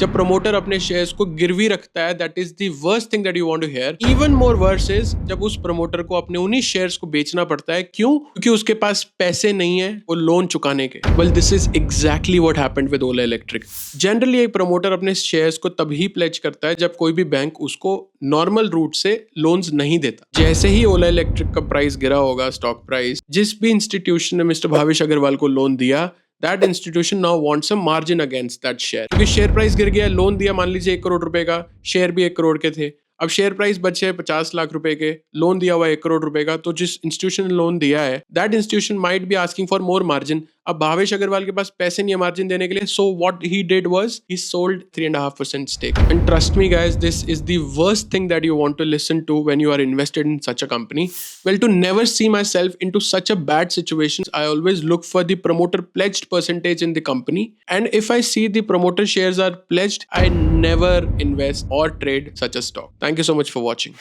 जब प्रमोटर अपने शेयर्स को गिरवी रखता है, that is the worst thing that you want to hear. Even more worse is जब उस प्रमोटर को अपने उन्हीं शेयर्स को बेचना पड़ता है। क्यों? क्योंकि उसके पास पैसे नहीं है वो लोन चुकाने के। Well, this is exactly what happened with Ola electric. Generally एक प्रमोटर अपने शेयर्स को तभी प्लेज करता है जब कोई भी बैंक उसको नॉर्मल रूट से लोन्स नहीं देता। जैसे ही ओला इलेक्ट्रिक का प्राइस गिरा होगा, स्टॉक प्राइस, जिस भी इंस्टीट्यूशन ने मिस्टर भावेश अग्रवाल को लोन दिया, that institution now wants a margin against that share, क्योंकि शेयर प्राइस गिर गया, लोन दिया मान लीजिए 1 करोड़ रुपए का, शेयर भी 1 करोड़ के थे। अब शेयर प्राइस बचे 50 लाख रुपए के, लोन दिया हुआ 1 करोड़ रुपए का, तो जिस इंस्टीट्यूशन ने लोन दिया है that institution might be asking for more margin. अब भावेश अग्रवाल के पास पैसे नहीं है मार्जिन देने के लिए, so what he did was he sold 3.5% stake. And trust me guys, this is the worst thing that you want to listen to when you are invested in such a company. Well, to never see myself into such a bad situation, I always look for the promoter pledged percentage in the company, and if I see the promoter shares are pledged, I never invest or trade such a stock. Thank you so much for watching.